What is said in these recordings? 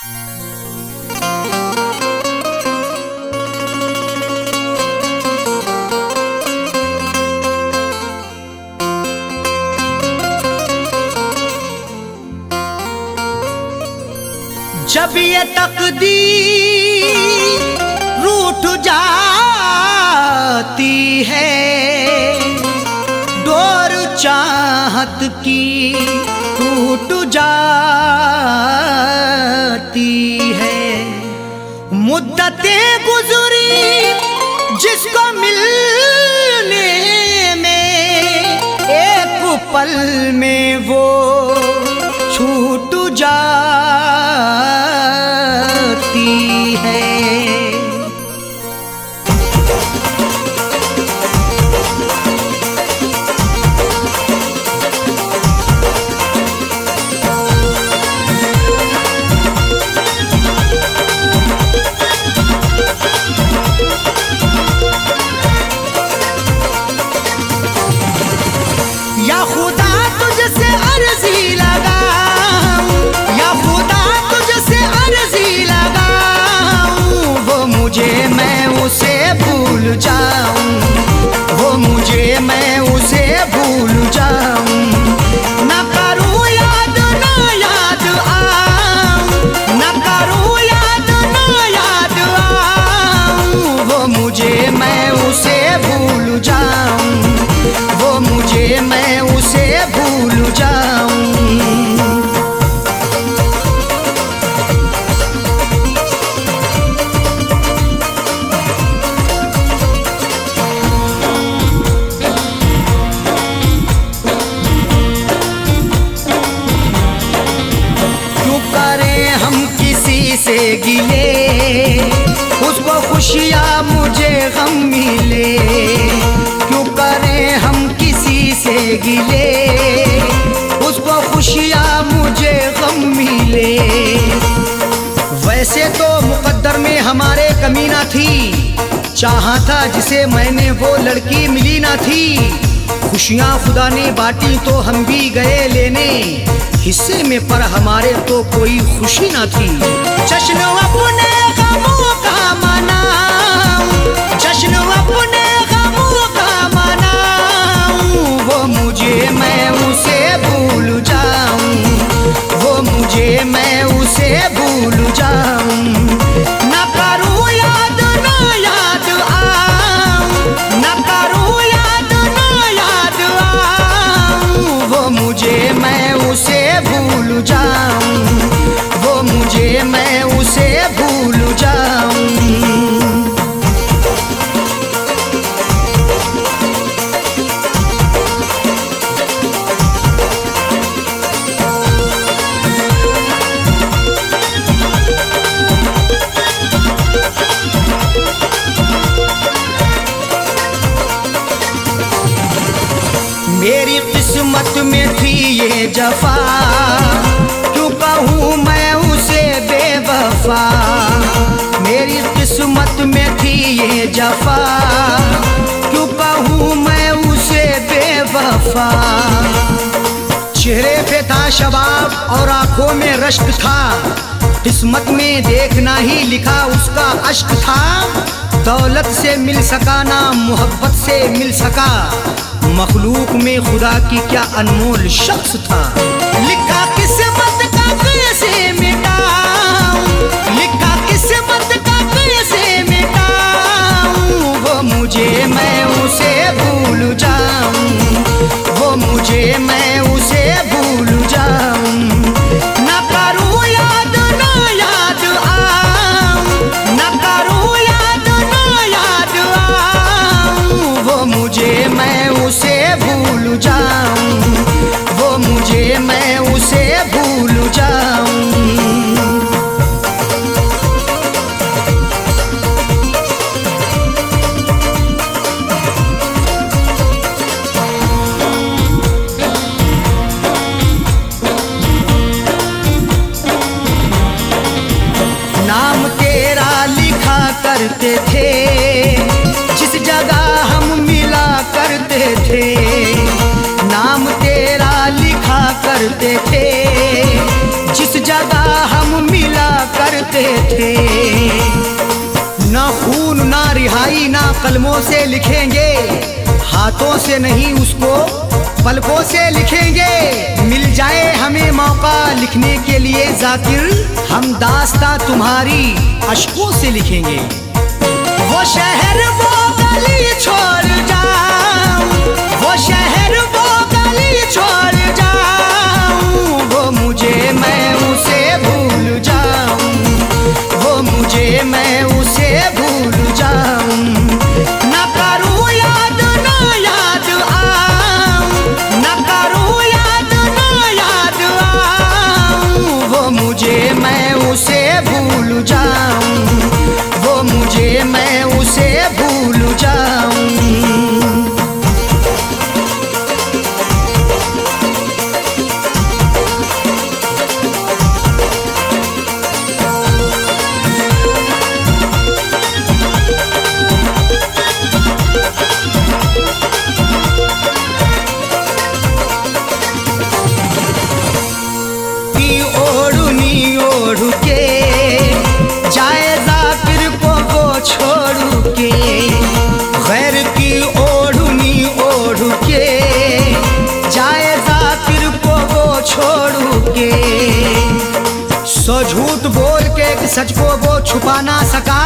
जब ये तकदीर रूठ जाती है, डोर चाहत की टूट जाती है। मुद्दतें गुजरी जिसको मिलने में, एक पल में वो छूट जाती है। या खुदा तुझसे अर्जी लगाऊं, या खुदा तुझसे अर्जी लगाऊं, वो मुझे मैं उसे भूल जाऊं, वो मुझे मैं उसे भूल जाऊं। न करूं याद ना याद आऊं, न करूं याद ना याद आऊं, वो मुझे मैं उसे भूल जाऊं, वो मुझे मैं उसे भूल जाऊं। क्यों करें हम किसी से गिले, उसको खुशियाँ मुझे गम मिले। क्यों करें हम किसी से गिले, उसको खुशियाँ मुझे गम मिले। वैसे तो मुकद्दर में हमारे कमी ना थी, चाहा था जिसे मैंने वो लड़की मिली ना थी। खुशियाँ खुदा ने बांटी तो हम भी गए लेने, हिस्से में पर हमारे तो कोई खुशी ना थी। जश्न अपने गमों का मनाऊं, जश्न अपने गमों का मनाऊं, वो मुझे मैं उसे भूल जाऊं, वो मुझे मैं उसे भूल जाऊं। न करूं याद ना याद आऊं, न करूं याद ना याद आऊं, वो मुझे मैं उसे भूल जाऊं, वो मुझे मैं उसे भूल जाऊं। मेरी किस्मत में थी ये जफा, क्यों कहूँ मैं उसे बेवफा। मेरी किस्मत में थी ये जफा, क्यों कहूँ मैं उसे बेवफा। चेहरे पे था शबाब और आंखों में रश्क था, किस्मत में देखना ही लिखा उसका अश्क था। दौलत से मिल सका ना मोहब्बत से मिल सका, मखलूक में खुदा की क्या अनमोल शख्स था। लिखा किस्मत का कैसे मिटाऊं, लिखा किस्मत का कैसे मिटाऊं, वो मुझे मैं उसे भूल जाऊं, वो मुझे मैं उसे भूल जाऊं। न करूं याद ना याद आऊं, न करूं याद ना याद आऊं, वो मुझे मैं उसे भूल जाऊं, वो मुझे मैं उसे भूल जाऊं। नाम तेरा लिखा करते थे, जिस जगह हम मिला करते थे। नाम तेरा लिखा करते थे, जिस जगह हम मिला कहते थे। ना खून ना रिहाई ना कलमों से लिखेंगे, हाथों से नहीं उसको पलकों से लिखेंगे। मिल जाए हमें मौका लिखने के लिए जाकिर, हम दास्तां तुम्हारी अश्कों से लिखेंगे। वो शहर वो गली छोड़ जाऊं, वो शहर वो गली छोड़ जाऊं, वो मुझे मैं उसे भूल जाऊं, वो मुझे मैं उसे भूल जाऊं। ना करूं याद ना याद आऊं, ना करूं याद ना याद आऊं, वो मुझे मैं उसे भूल जाऊं, वो मुझे मैं उसे भूल जाऊं। की ओढ़नी ओढ़ के जाए जाकिर को वो छोड़ के, गैर की ओढ़नी ओढ़ के जाए जाकिर को वो छोड़ के। सो झूठ बोल के एक सच को वो छुपा ना सका,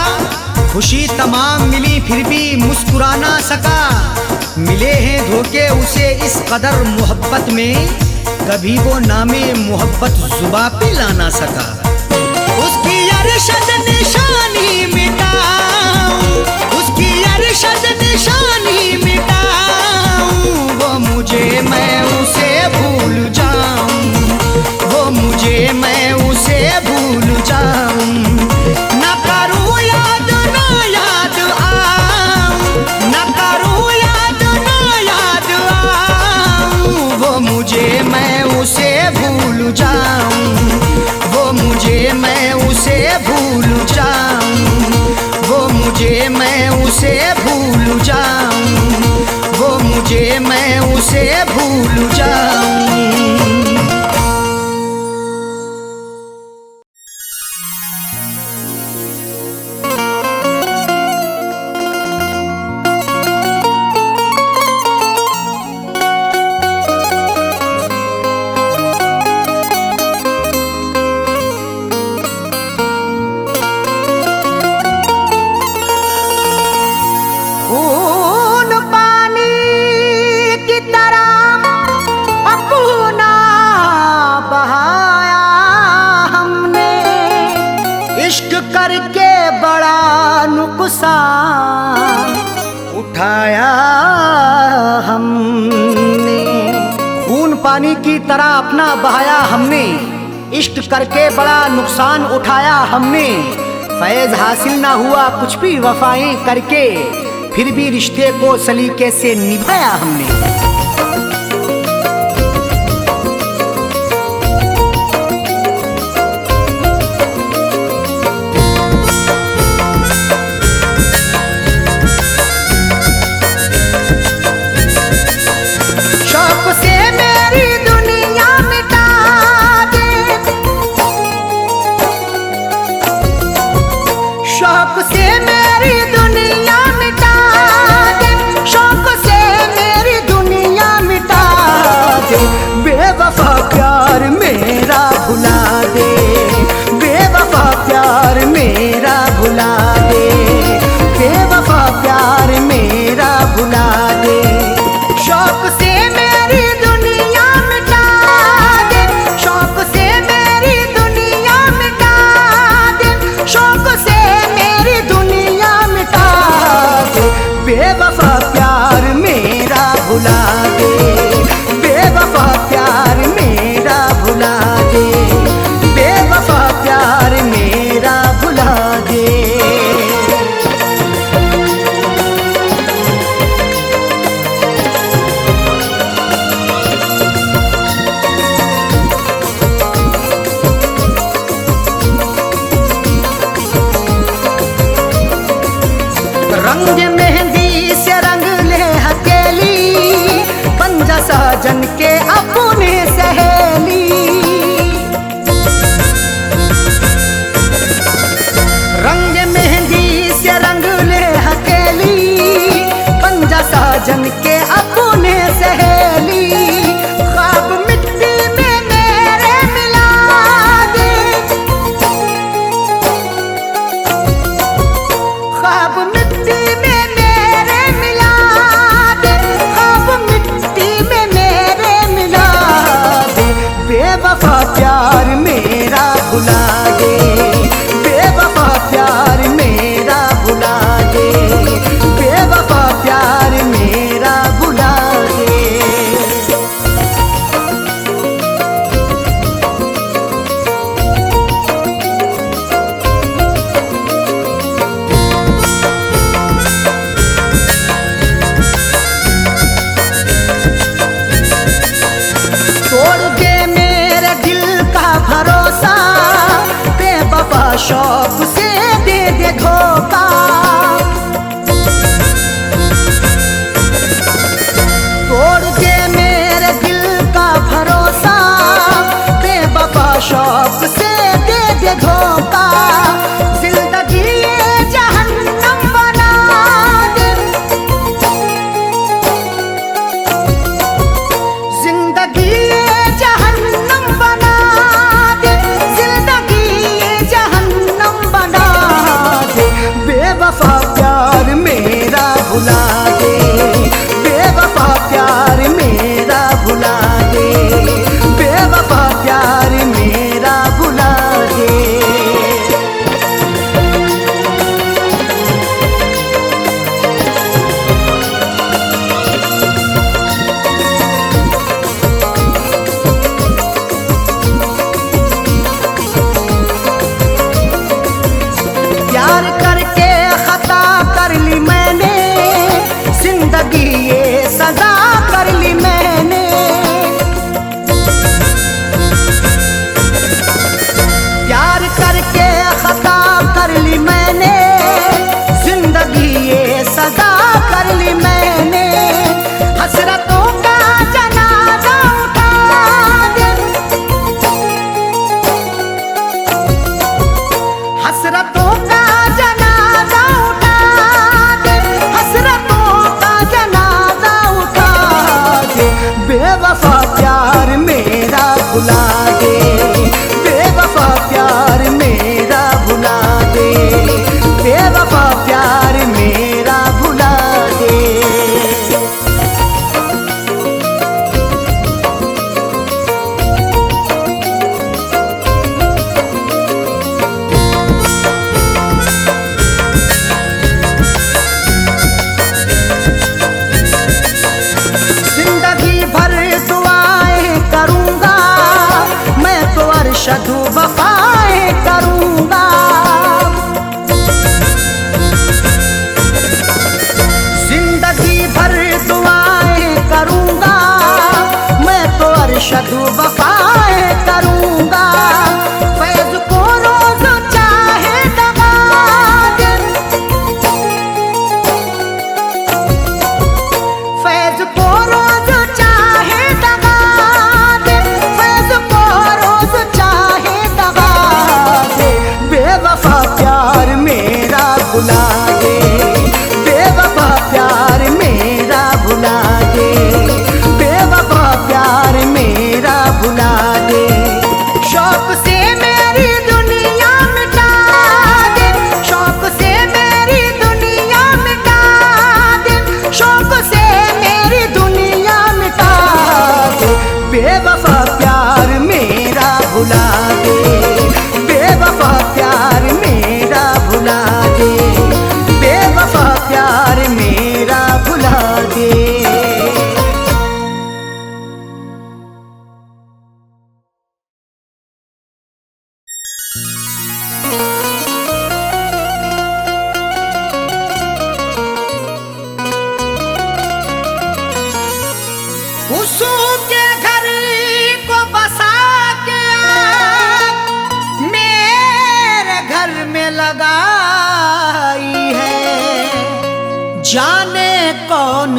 खुशी तमाम मिली फिर भी मुस्कुरा ना सका। मिले हैं धोखे उसे इस कदर मोहब्बत में, कभी वो नामे मोहब्बत जुबा पे ला ना सका। उसकी अरशद निशानी मिटाऊं, उसकी अरशद निशानी मिटाऊं, वो मुझे मैं उसे भूल जाऊं, वो मुझे मैं उसे भूल जाऊं। ना करूं याद ना याद आऊं, ना करूं याद ना याद आऊं, वो मुझे मैं उसे भूल जाऊं, वो मुझे मैं उसे भूल जाऊं, वो मुझे मैं उसे भूल जाऊं, वो मुझे मैं उसे भूल जाऊं। खून पानी की तरह अपना बहाया हमने, इश्क करके बड़ा नुकसान उठाया हमने। खून पानी की तरह अपना बहाया हमने, इश्क करके बड़ा नुकसान उठाया हमने। फैज हासिल ना हुआ कुछ भी वफाएं करके, फिर भी रिश्ते को सलीके से निभाया हमने। शौक से मेरी दुनिया मिटा दे, शौक से मेरी दुनिया मिटा दे, शौक से मेरी दुनिया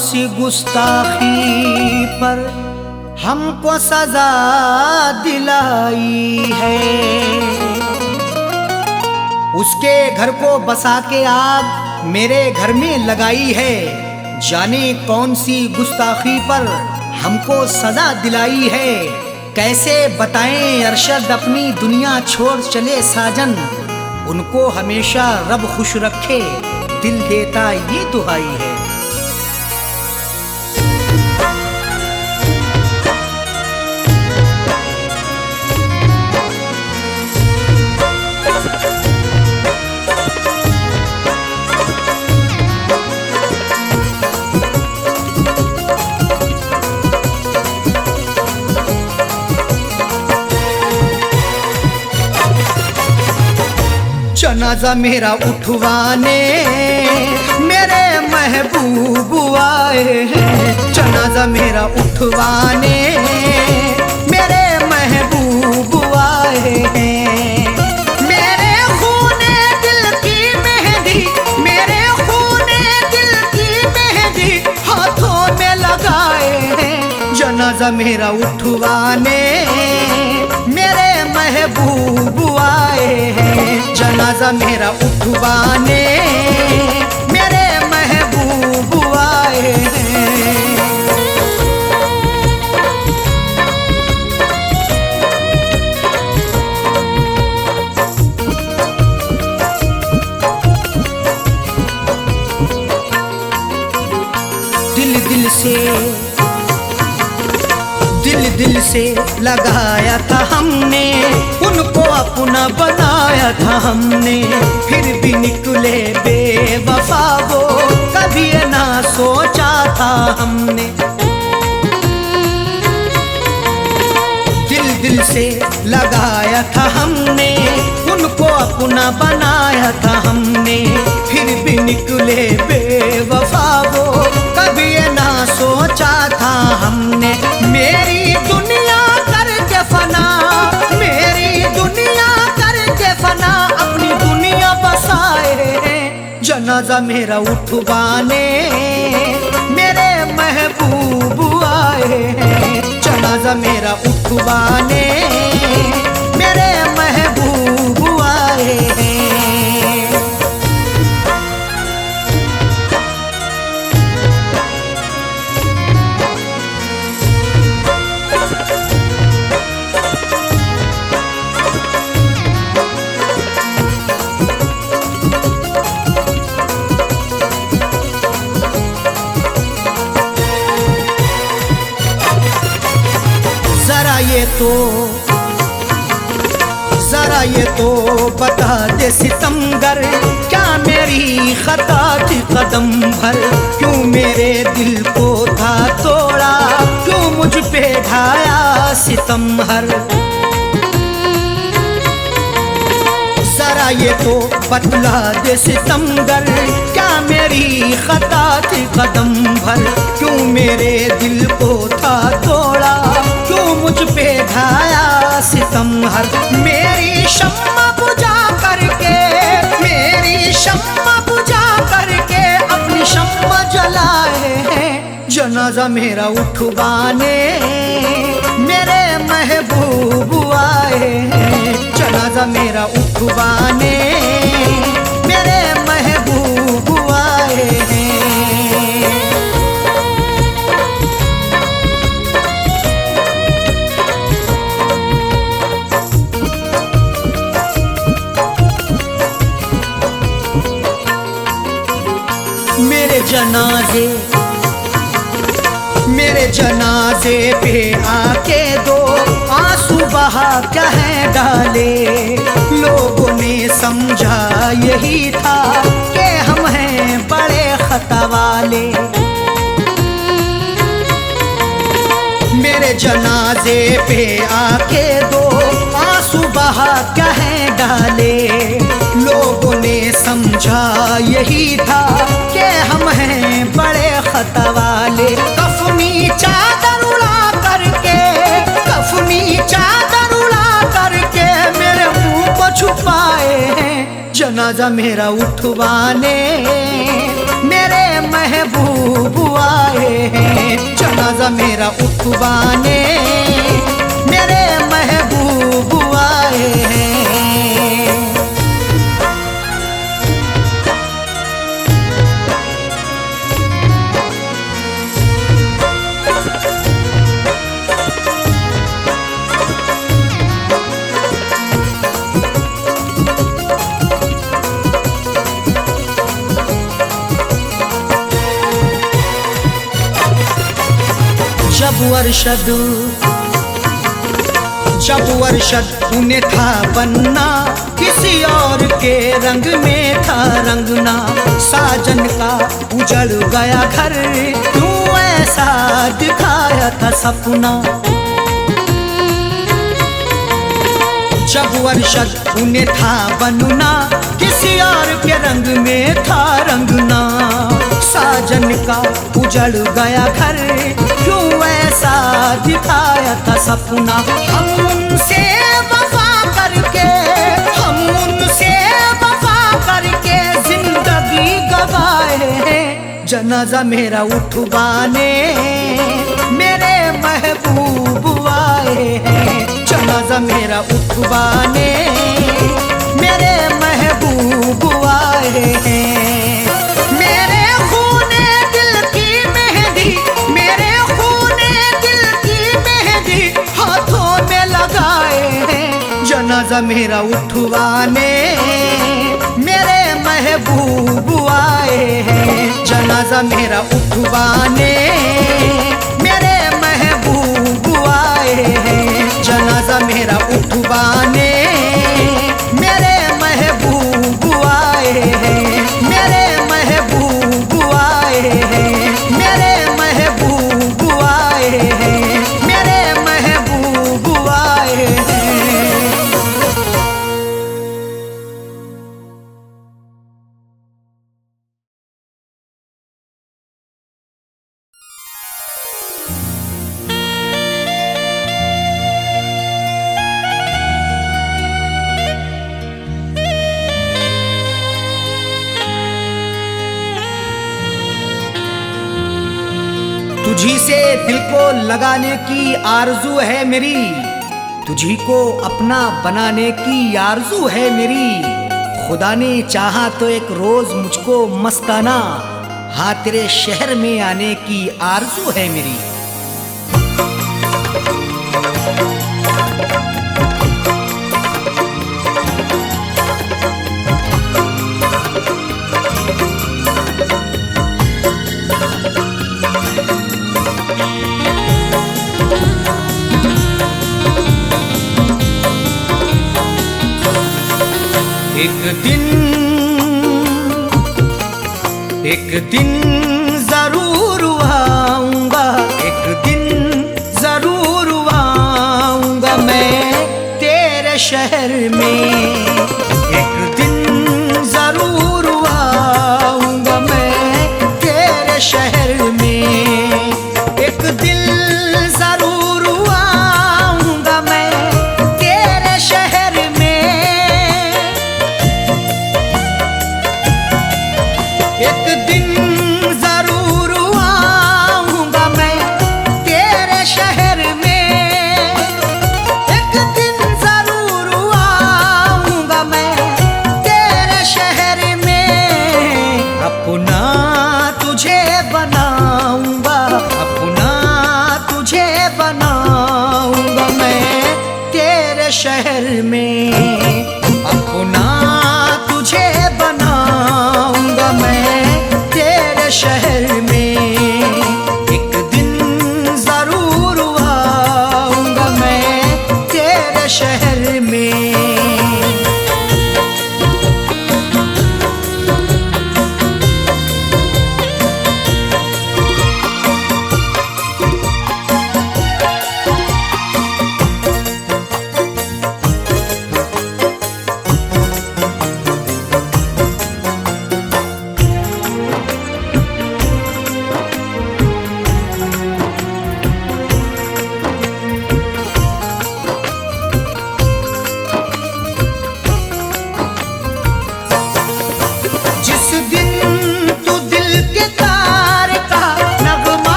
सी गुस्ताखी पर हमको सजा दिलाई है। उसके घर को बसा के आग मेरे घर में लगाई है। जाने कौन सी गुस्ताखी पर हमको सजा दिलाई है। कैसे बताएं अरशद अपनी दुनिया छोड़ चले साजन, उनको हमेशा रब खुश रखे दिल देता ये दुआई है। जनाजा मेरा उठवाने मेरे महबूब आए हैं। जनाजा मेरा उठवाने मेरे महबूब आए हैं। मेरे खूने दिल की मेहंदी, मेरे खूने दिल की मेहंदी हाथों में लगाए हैं। जनाजा मेरा उठवाने मेरे महबूब आए हैं। जनाजा मेरा उठवाने मेरे महबूब आए हैं। दिल से लगाया था हमने, उनको अपना बनाया था हमने। फिर भी निकले बेवफा वो, कभी ना सोचा था हमने। दिल से लगाया था हमने, उनको अपना बनाया था हमने। फिर भी निकले बेवफा वो, कभी ना सोचा था हमने। मेरी दुनिया करके फना, मेरी दुनिया करके फना, अपनी दुनिया बसाए। जनाजा मेरा उठवाने मेरे महबूब आए हैं। जनाजा मेरा उठवाने मेरे महबूब आए हैं। जरा ये तो बता दे सितमगर, क्या मेरी खता थी कदम भर? क्यों मेरे दिल को था तोड़ा, क्यों मुझ पे ढाया सितम हर? जरा ये तो बतला दे सितमगर, क्या मेरी खता थी कदम भर? क्यों मेरे दिल को था तोड़ा, क्यों मुझ पे ढाया सितम हर? मेरी शम्मा बुझा करके, मेरी शम्मा बुझा करके अपनी शम्मा जलाए हैं। जनाजा मेरा उठवाने मेरे महबूब आए हैं। जनाजा मेरा उठवाने मेरे महबूब आए हैं। मेरे जनाजे पे आके दो आंसू बहा कह डाले। लोगों ने समझा यही था कि हम हैं बड़े खता वाले। मेरे जनाजे पे आके दो आंसू बहा कह डाले। लोगों ने समझा यही था कि हम हैं बड़े खता वाले। कफनी चादर उड़ा करके, कफनी चादर उड़ा करके मेरे मुंह को छुपाए हैं। जनाजा मेरा उठवाने मेरे महबूब आए हैं। जनाजा मेरा उठवाने मेरे महबूब आए हैं। जब अरशद उन्हें था बनना, किसी और के रंग में था रंगना। साजन का उजड़ गया घर, क्यों ऐसा दिखाया था सपना। जब अरशद उन्हें था बनना, किसी और के रंग में था रंगना। साजन का उजड़ गया घर, क्यों ऐसा दिखाया था सपना। हम उनसे वफा करके जिंदगी गवाए हैं। जनाजा मेरा उठवाने मेरे महबूब आए हैं। जनाजा मेरा उठवाने मेरे महबूब आए हैं। मेरे खूने दिल की मेहंदी, मेरे खूने दिल की मेहंदी हाथों में लगाए हैं। जनाजा मेरा उठवाने मेरे महबूब आए हैं। जनाजा मेरा उठवाने मेरे महबूब आए हैं। जनाजा मेरा उठवाने मेरे महबूब आए हैं। मेरे महबूब आए हैं। मेरे महबूब आए हैं। मेरे महबूब आए हैं। तुझी से दिल को लगाने की आरजू है मेरी, तुझी को अपना बनाने की आरजू है मेरी। खुदा ने चाहा तो एक रोज मुझको मस्ताना, हाँ तेरे शहर में आने की आरजू है मेरी। एक दिन जरूर आऊंगा, एक दिन जरूर आऊंगा मैं तेरे शहर में। एक दिन जरूर आऊंगा मैं तेरे शहर में। एक दिन जरूर आऊंगा मैं तेरे शहर में। एक दिन जरूर आऊंगा मैं तेरे शहर में। एक दिन जरूर आऊंगा मैं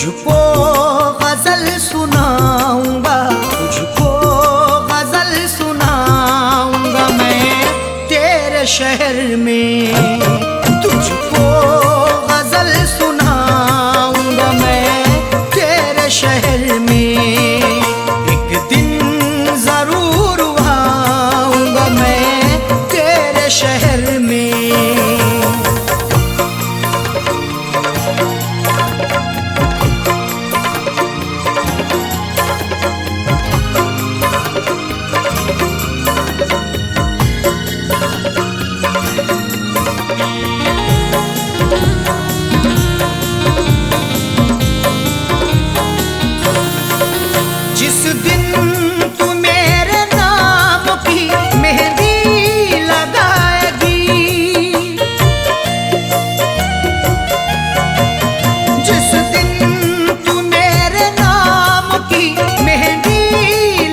तुझको गजल सुनाऊंगा, तुझको गजल सुनाऊंगा मैं तेरे शहर में। तुझको गजल सुनाऊंगा मैं तेरे शहर में। एक दिन जरूर आऊंगा मैं तेरे शहर में। जिस दिन तू मेरे नाम की मेहंदी लगाएगी, जिस दिन तू मेरे नाम की मेहंदी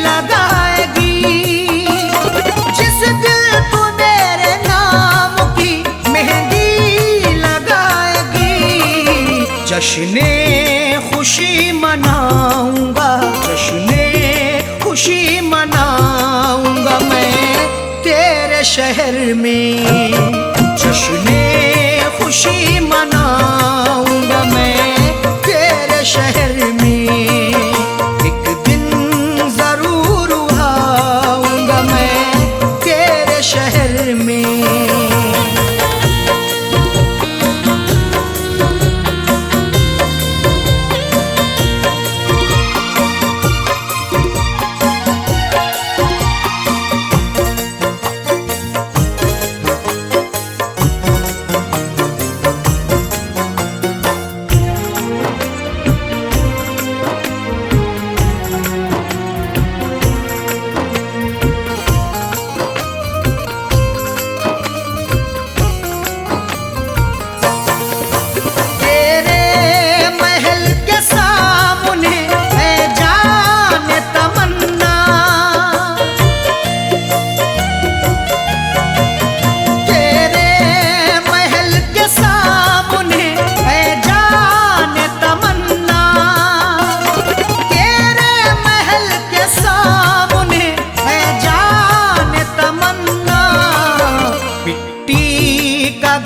लगाएगी, जिस दिन तू मेरे नाम की मेहंदी लगाएगी, जश्ने खुशी मनाऊंगा, जश्ने खुशी मनाऊंगा मैं तेरे शहर में। जश्ने खुशी मनाऊंगा मैं तेरे शहर में। एक दिन जरूर आऊंगा मैं तेरे शहर में।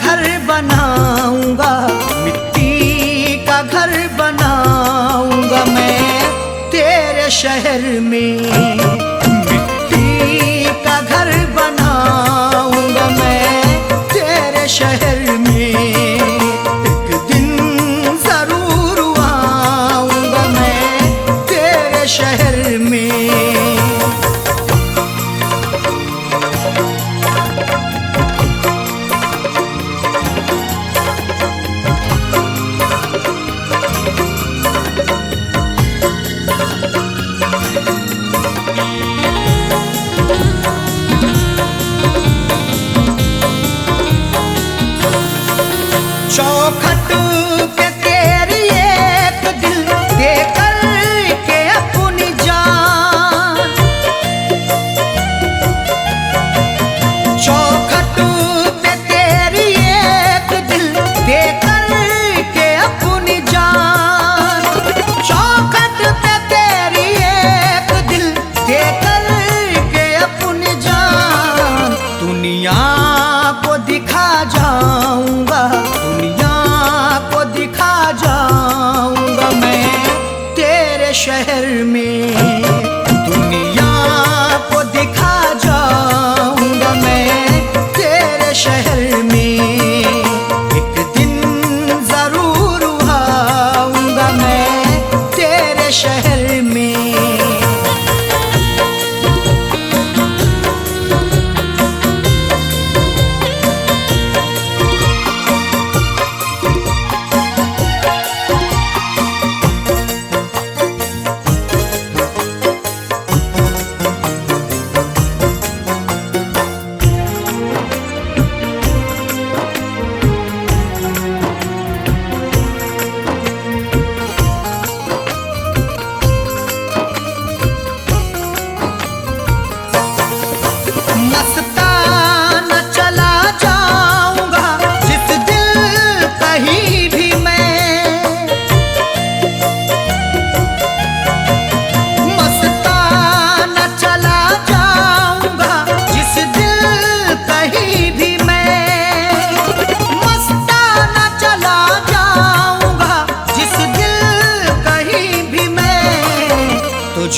घर बनाऊंगा, मिट्टी का घर बनाऊंगा मैं तेरे शहर में। मिट्टी का घर बनाऊंगा मैं तेरे शहर में। एक दिन जरूर आऊंगा मैं तेरे शहर में। चौखट पे तेरी एक दिल दे कर के अपनी जान, चौखट पे तेरी एक दिल दे कर के अपनी जान, चौखट पे तेरी एक दिल दे कर के अपनी जान। दुनिया को दिखा जाऊंगा, दुनिया को दिखा जाऊंगा मैं तेरे शहर में। दुनिया को दिखा जाऊंगा मैं तेरे शहर में। एक दिन जरूर आऊंगा मैं तेरे शहर में।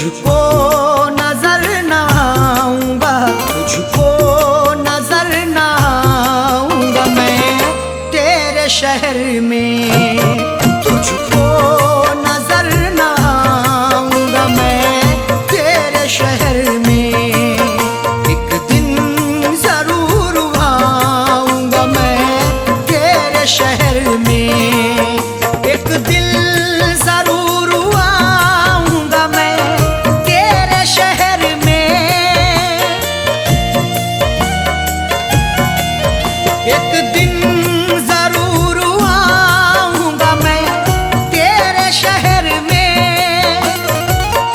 तुझको नजर ना आऊंगा, तुझको नजर ना आऊंगा मैं तेरे शहर में, तुझको नजर ना आऊंगा मैं तेरे शहर में। एक दिन जरूर आऊंगा मैं तेरे शहर में, एक दिल जरूर आऊंगा मैं तेरे शहर में, एक दिन जरूर आऊंगा मैं तेरे शहर में,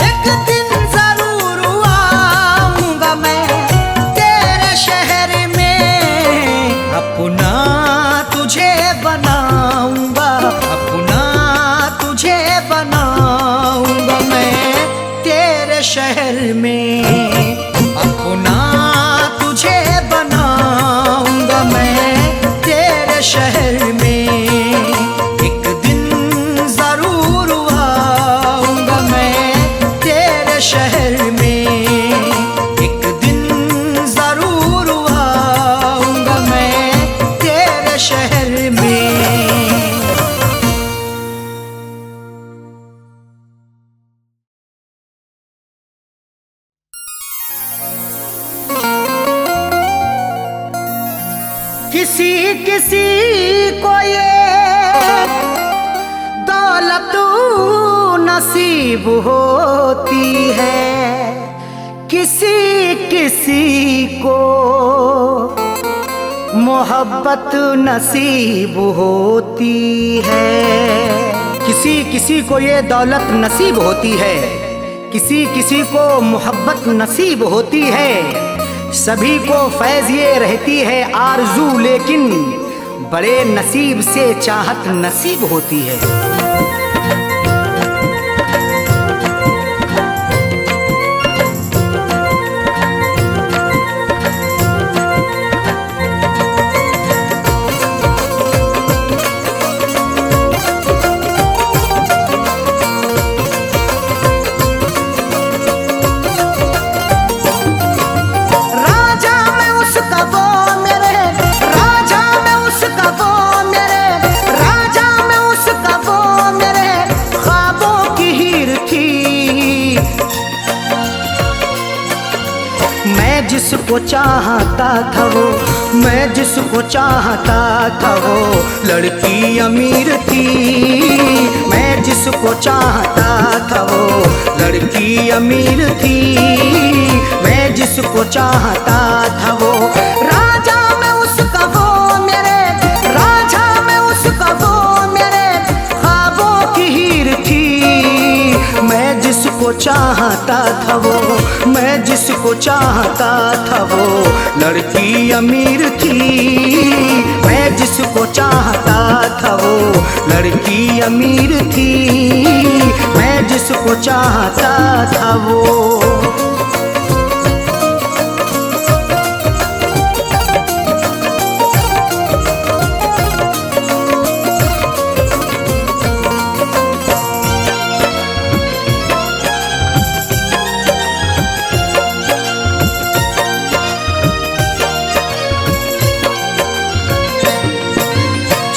एक दिन जरूर आऊंगा मैं तेरे शहर में। अपना तुझे बनाऊंगा, अपना तुझे बनाऊंगा मैं तेरे शहर में, अपना तुझे बनाऊंगा मैं तेरे शहर में। एक दिन जरूर आऊंगा मैं तेरे शहर में, एक दिन जरूर आऊंगा मैं तेरे शहर में। किसी किसी को ये दौलत नसीब होती है, किसी किसी को मोहब्बत नसीब होती है। किसी किसी को ये दौलत नसीब होती है, किसी किसी को मोहब्बत नसीब होती है। सभी को फैज़ ये रहती है आरज़ू, लेकिन बड़े नसीब से चाहत नसीब होती है। जिसको चाहता था वो, मैं जिसको चाहता था वो लड़की अमीर थी। मैं जिसको चाहता था वो लड़की अमीर थी। मैं जिसको चाहता था वो राजा में उसका वो मेरे, राजा में उसका वो मेरे ख्वाबों की हीर थी। मैं जिसको चाहता था वो, मैं जिसको चाहता था वो लड़की अमीर थी। मैं जिसको चाहता था वो लड़की अमीर थी। मैं जिसको चाहता था वो।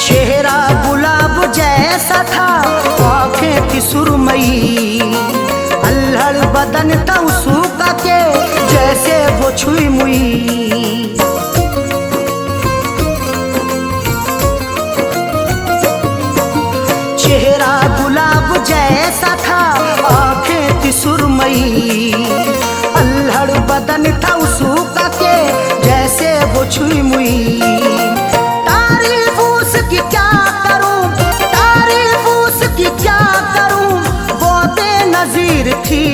चेहरा गुलाब जैसा था, आँखें थी सुरमई, अल्हड़ बदन था उसका के जैसे वो छुई मुई। चेहरा गुलाब जैसा था, आँखें थी सुरमई, अल्हड़ बदन था उसका के जैसे वो छुई मुई। की क्या करूं, तारीफ उसकी क्या करूं, वो बेनज़ीर थी।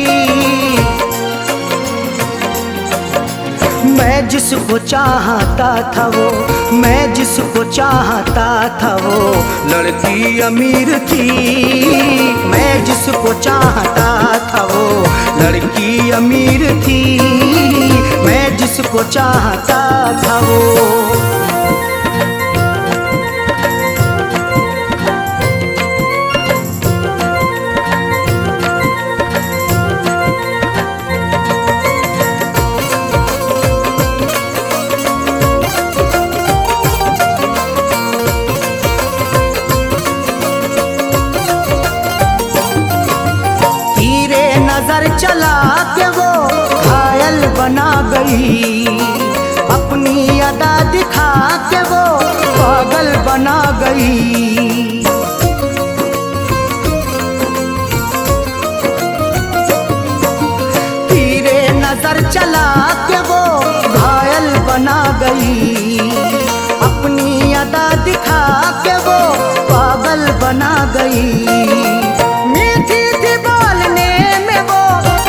मैं जिसको चाहता था वो, मैं जिसको चाहता था वो लड़की अमीर थी। मैं जिसको चाहता था वो लड़की अमीर थी। मैं जिसको चाहता था वो। नजर चला के वो घायल बना गई, अपनी अदा दिखा के वो पागल बना गई। तीरे नजर चला के वो घायल बना गई, अपनी अदा दिखा के वो पागल बना गई। मीठी थी बोलने में वो,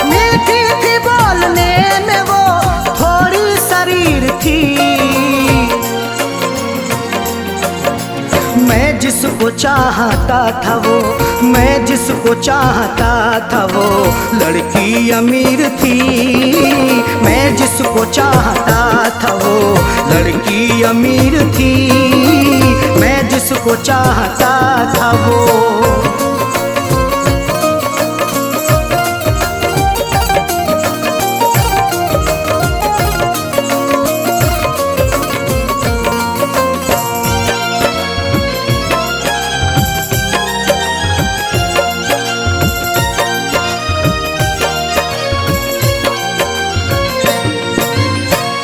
मीठी थी बोलने में वो, थोड़ी शरीर थी। मैं जिसको चाहता था वो, मैं जिसको चाहता था वो लड़की अमीर थी। मैं जिसको चाहता था वो लड़की अमीर थी। मैं जिसको चाहता था वो।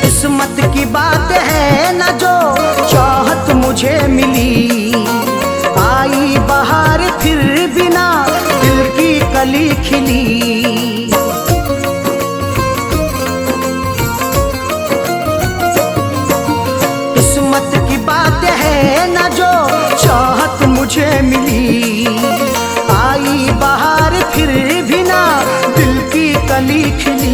किस्मत की बात है न जो चाहत मुझे मिली, आई बहार फिर बिना दिल की कली खिली। किस्मत की बात है न जो चाहत मुझे मिली, आई बहार फिर बिना दिल की कली खिली।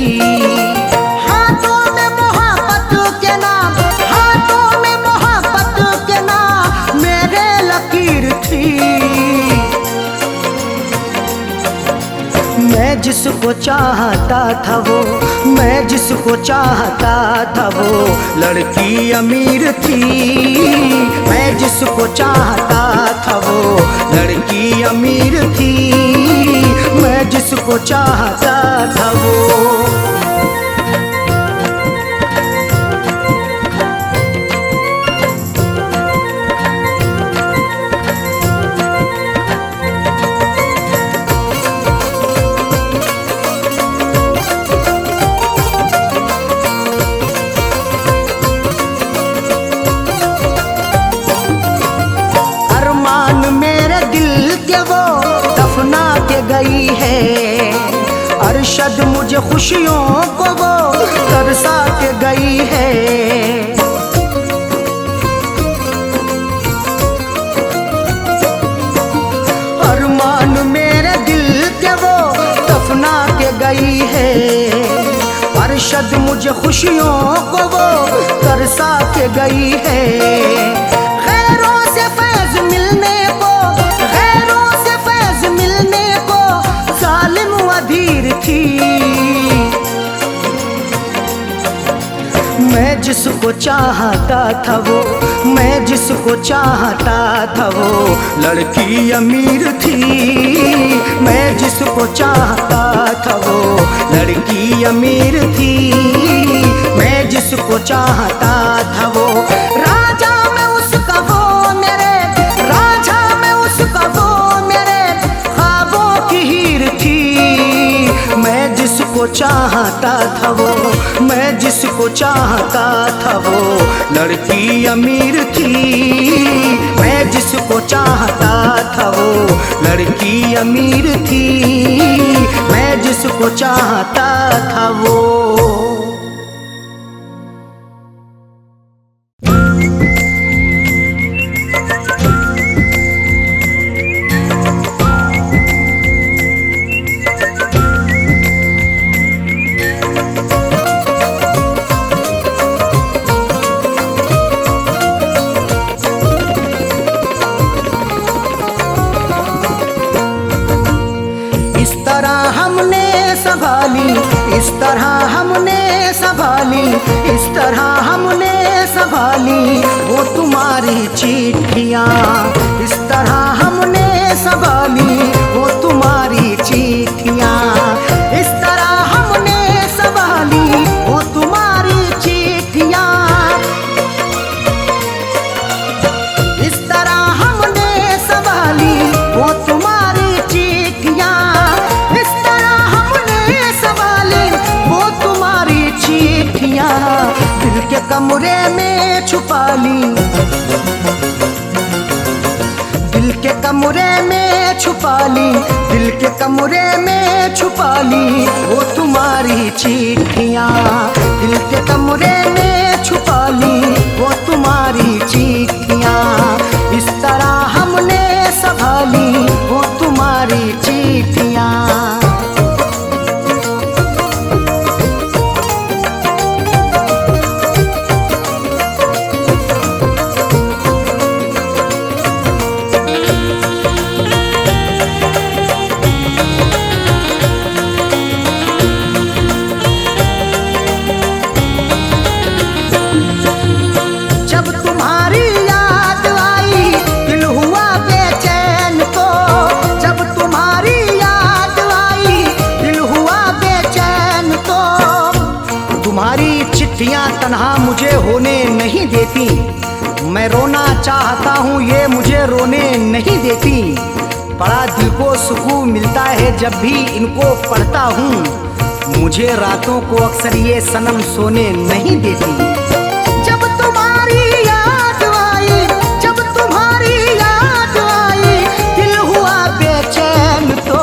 मैं जिसको चाहता था वो, मैं जिसको चाहता था वो लड़की अमीर थी। मैं जिसको चाहता था वो लड़की अमीर थी। मैं जिसको चाहता था वो। गई है अरशद मुझे खुशियों को वो तरसा के गई है। अरमान मेरे दिल के वो दफना के गई है। अरशद मुझे खुशियों को वो तरसा के गई है। खैरों से फैज मिलने को, खैरों से फैज मिलने को जालिम अधीर थी। मैं जिसको चाहता था वो, मैं जिसको चाहता था वो लड़की अमीर थी। मैं जिसको चाहता था वो लड़की अमीर थी। मैं जिसको चाहता था वो राजा में उसका वो मेरे, राजा में उसका वो मेरे ख्वाबों की हीर थी। मैं जिसको चाहता था वो, मैं जिसको चाहता था वो लड़की अमीर थी। मैं जिसको चाहता था वो लड़की अमीर थी। मैं जिसको चाहता था वो। इस तरह हमने संभाली, इस तरह हमने संभाली वो तुम्हारी चिट्ठियाँ। इस तरह हमने संभाली वो तुम्हारी चिट्ठियाँ। इस तरह हमने संभाली वो तुम्हारी चिट्ठियाँ। इस तरह हमने संभाली वो तुम्हारी चिट्ठियाँ। इस तरह हमने कमरे में छुपा ली, दिल के कमरे में छुपा ली, दिल के कमरे में छुपा ली वो तुम्हारी चिट्ठियाँ। दिल के कमरे में छुपा ली वो तुम्हारी चिट्ठियाँ। इस तरह हमने संभाली वो तुम्हारी चिट्ठियाँ। चिट्ठियाँ तन्हा मुझे होने नहीं देती, मैं रोना चाहता हूँ ये मुझे रोने नहीं देती। बड़ा दिल को सुकून मिलता है जब भी इनको पढ़ता हूँ, मुझे रातों को अक्सर ये सनम सोने नहीं देती। जब तुम्हारी याद आई, जब तुम्हारी याद आई, दिल हुआ बेचैन तो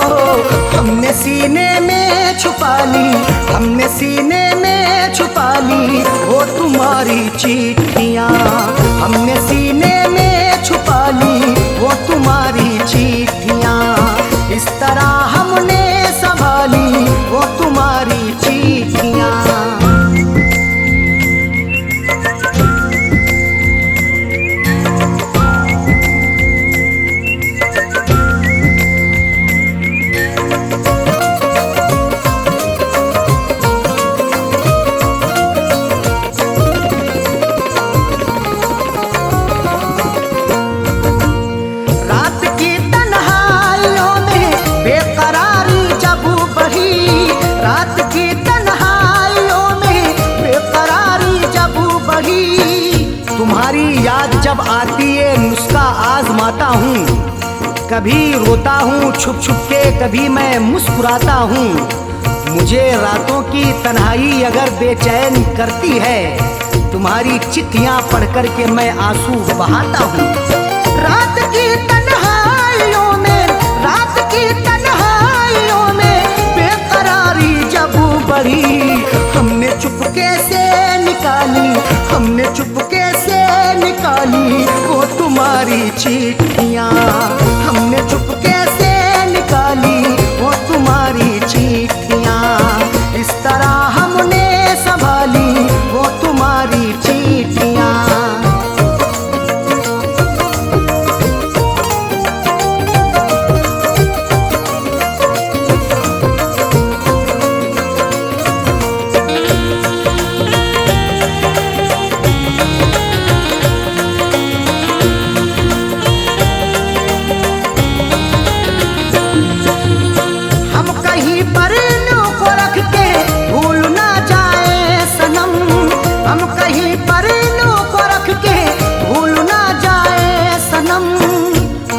हमने सीने में छुपा ली, हमने सीने में छुपा ली वो तुम्हारी चिट्ठियाँ। हमने सीने में छुपा ली वो तुम्हारी चिट्ठियाँ। इस तरह हमने संभाली वो तुम्हारी चिट्ठियाँ। तुम्हारी याद जब आती है नुस्खा आजमाता हूँ, कभी रोता हूँ छुप छुप के, कभी मैं मुस्कुराता हूँ। मुझे रातों की तन्हाई अगर बेचैन करती है, तुम्हारी चिट्ठियाँ पढ़ कर के मैं आंसू बहाता हूँ। रात की तन्हाइयों में, रात की तन्हाइयों में बेकरारी जब बढ़ी, हमने चुपके से निकाली, हमने चुपके से निकाली वो तुम्हारी चिट्ठियाँ। हमने चुपके से निकाली वो तुम्हारी चिट्ठियाँ। इस तरह हमने संभाली वो तुम्हारी चिट्ठियाँ।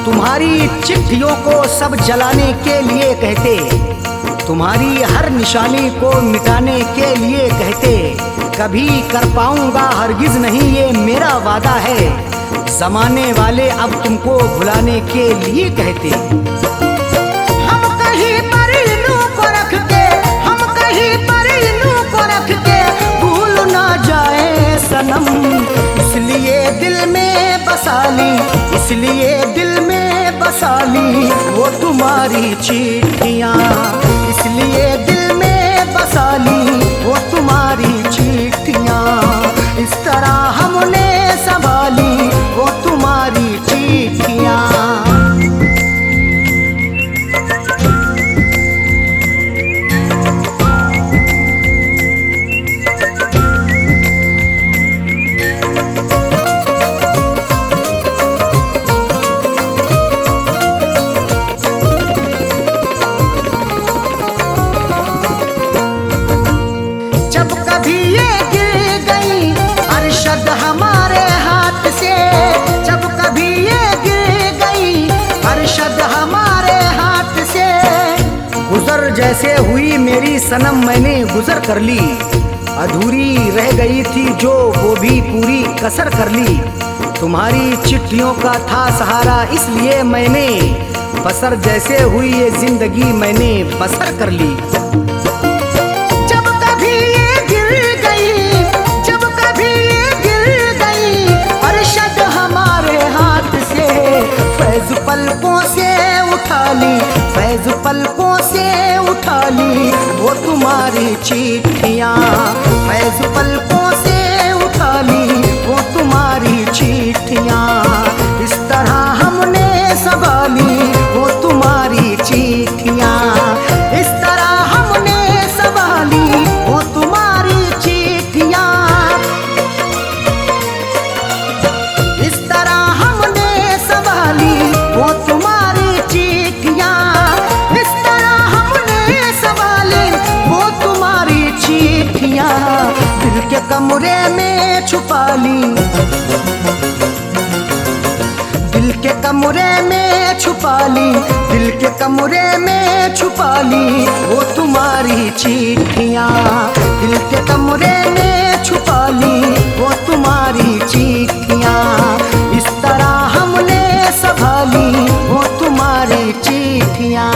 तुम्हारी चिट्ठियों को सब जलाने के लिए कहते, तुम्हारी हर निशानी को मिटाने के लिए कहते। कभी कर पाऊंगा हरगिज नहीं ये मेरा वादा है, जमाने वाले अब तुमको भुलाने के लिए कहते। हम कहीं पर इन्हों को रख के, हम कहीं पर इन्हों को रख के भूल ना जाए सनम, इसलिए दिल में बसा ली, इसलिए दिल में बसा ली वो तुम्हारी चिट्ठियाँ। इसलिए दिल में बसा ली वो तुम्हारी चिट्ठियाँ। इस तरह हमने संभाली वो तुम्हारी चिट्ठियाँ। हमारे हाथ से जब कभी ये गिर गई अरशद हमारे हाथ से, गुजर जैसे हुई मेरी सनम मैंने गुजर कर ली, अधूरी रह गई थी जो वो भी पूरी कसर कर ली। तुम्हारी चिट्ठियों का था सहारा इसलिए मैंने बसर जैसे हुई ये जिंदगी मैंने बसर कर ली। जब कभी ये गिर गई, जब कभी ये गिर गई अरशद हमारे हाथ से, फैज़ पलकों से उठा ली, फैज़ पलकों से उठा ली वो तुम्हारी चिट्ठियाँ, फैज़ पलकों से उठा ली वो तुम्हारी चिट्ठियाँ। इस तरह हमने संभाली वो तुम्हारी चिट्ठियाँ, इस तरह हमने संभाली वो तुम्हारी चिट्ठियाँ, इस तरह हमने संभाली वो तुम्हारी चिट्ठियाँ, इस तरह हमने संभाली वो तुम्हारी चिट्ठियाँ। दिल के कमरे में छुपा ली, दिल के कमरे में छुपा ली, दिल के कमरे में छुपा ली वो तुम्हारी चिट्ठियाँ, दिल के कमरे में छुपा ली वो तुम्हारी चिट्ठियाँ। इस तरह हमने संभाली वो तुम्हारी चिट्ठियाँ।